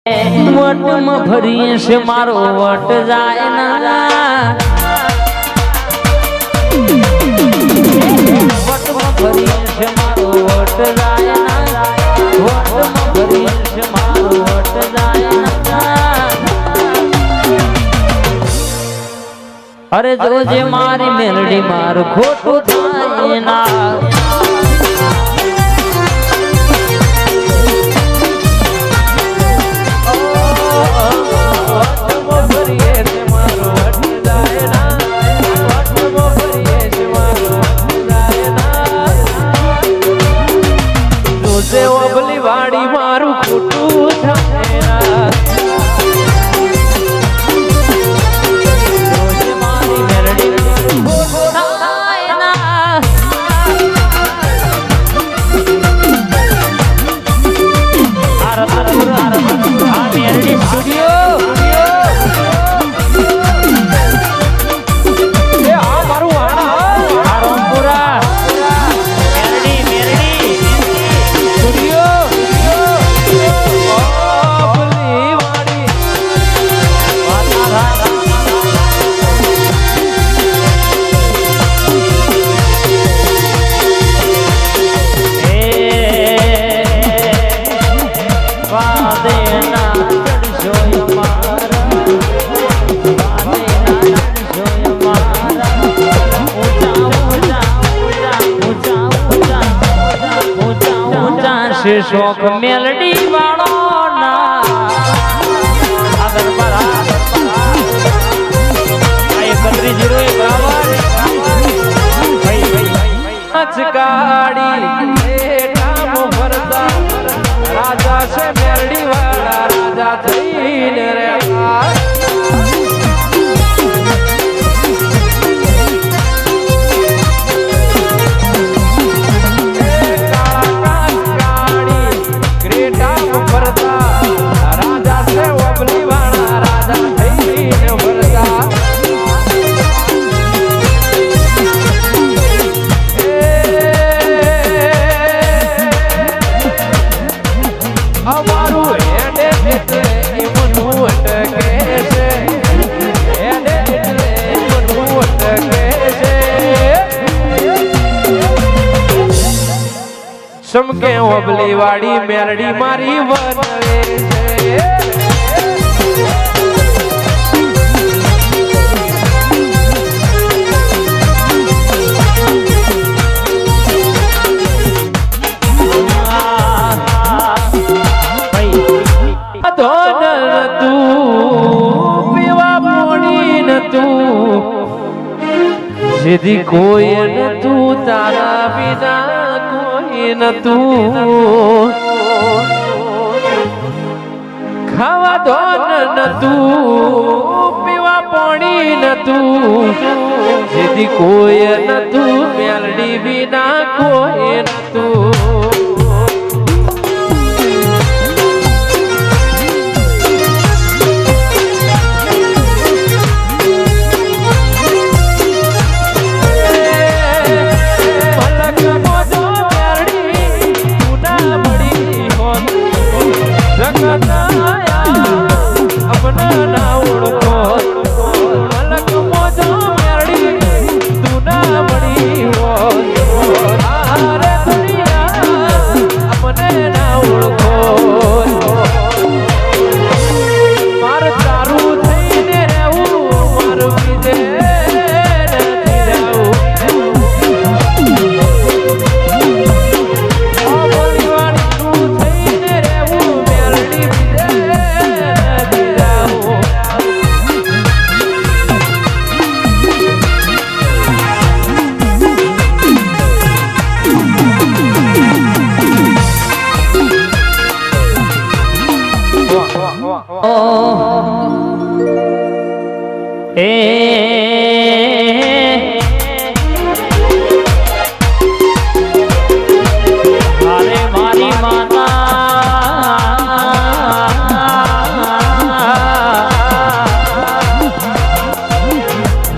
વટમાં ભરીએ છે મારો વટ જાય ના વટમાં ભરીએ છે મારો વટ જાય ના વટમાં ભરીએ છે મારો વટ જાય ના અરે જોજે મારી મેલડી માર ખોટું થાય ના વાડી મારું ખોટું થાય મારી મેલડી સ્ટુડિયો શોખ મેલડી વાળો ના રાજા છે મેલડી વાળા રાજા થઈને રે સમકે ઓબલી વાડી મેરડી મારી વનવે છે ધોન તું પીવા પોણી ન તું સીધી કોઈ ન તું તારા વિના ન તું ખાવા ધોન ન તું પીવા પાણી ન તું સીધી કોઈ ન તું મેલડી વિના કોઈ ન તું अपना ना उड़को मलक मोजो मेरड़ी तू ना बड़ी हो आरे दुनिया अपने ना उड़को मार चारू थईने रहूं मार पीछे નથી જાઉં ઓ બોલીવાળી તું થઈને રહેવું મેરડી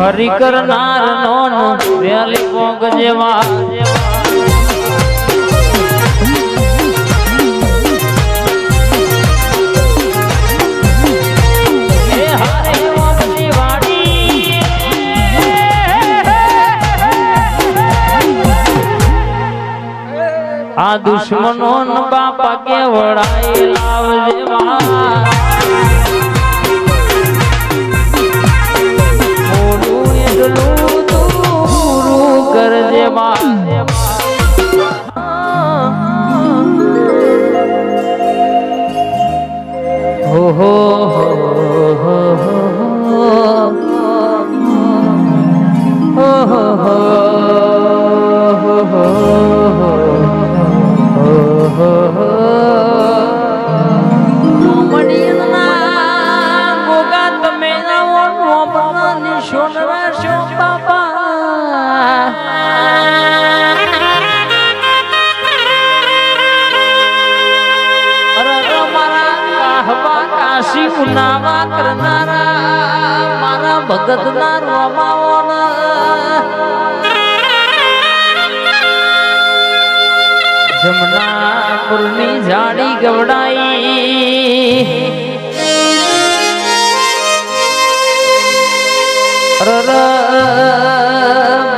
હરી કરનાર નો વેલી પોગ જેવા આ દુશ્મનો ન બાપા કે વડાઈ લાવજે માં મોડું એટલું તું પૂરું કરજે માં હો હો નાવા કરનારા મારા ભગત ના રોમાઓના જમનાપુરની જાડી ગવડાઈ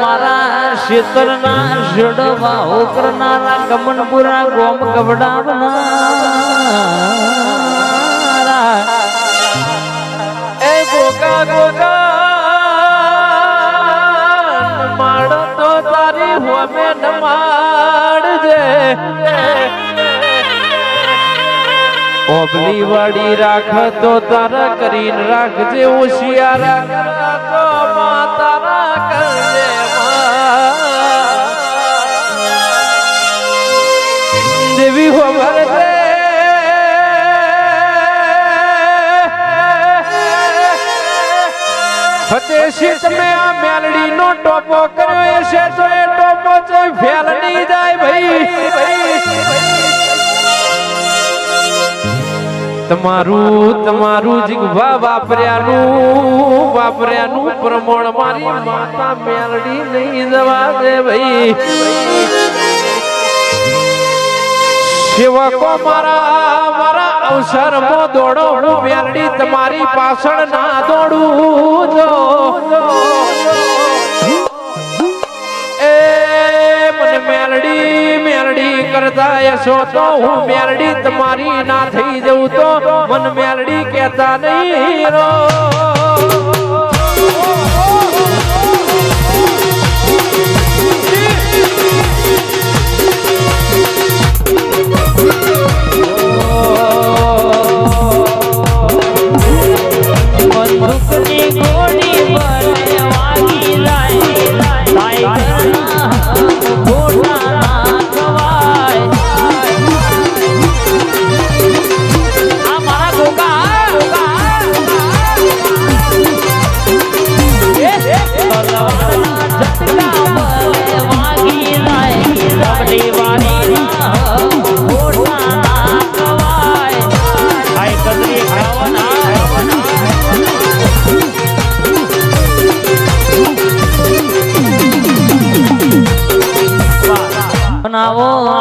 મારા ક્ષેત્રના જડવા કરનારા કમનપુરા ગોમ ગવડાવના ગોગા ગોગા માડ તો તારી હોમે ન માડજે ઓબલી વાડી રાખ તો તારા કરીને રાખજે હોશિયાર તો મા તારા કરજે દેવી હોવર દે ફતેશી તમે આ મેલડી નો ટોપો કર્યો છે તો એ ટોપો ફેલ નહીં જાય ભાઈ તમારું જીગવા વાપર્યાનું પ્રમાણ મારી માતા મેલડી નહીં જવા દે ભાઈ સેવકો મારા અવસર માં દોડો હું મેલડી તમારી પાછળ ના દોડું જો એ મને મેલડી કરતા એસો તો હું મેલડી તમારી ના થઈ જવું તો મને મેલડી કહેતા નહીં રો બનાવો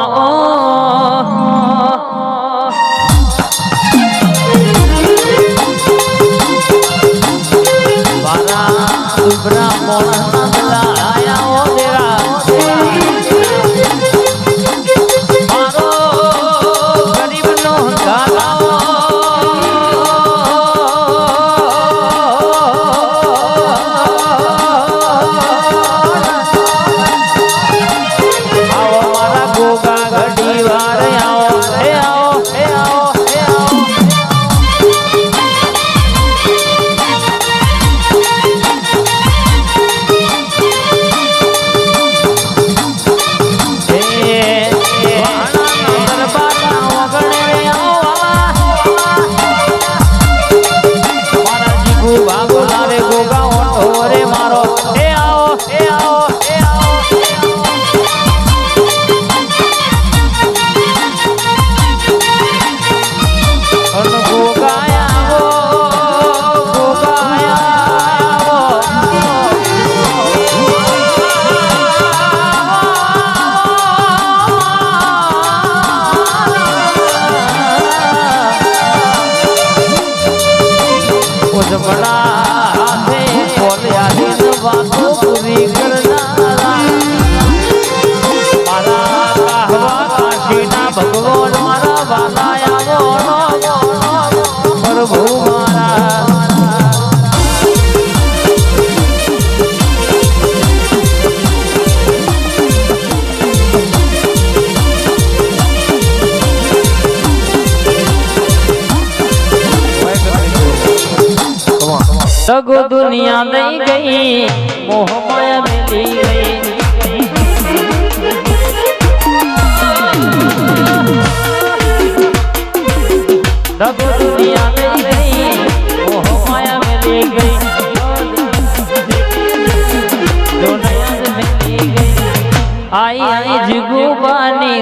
પૂરી કરનારા મારા दगो दुनिया नहीं गई मोह माया मिली गई दगो दुनिया नहीं गई मोह माया मिली गई दुनिया मिली गई आई आई जिगु बानी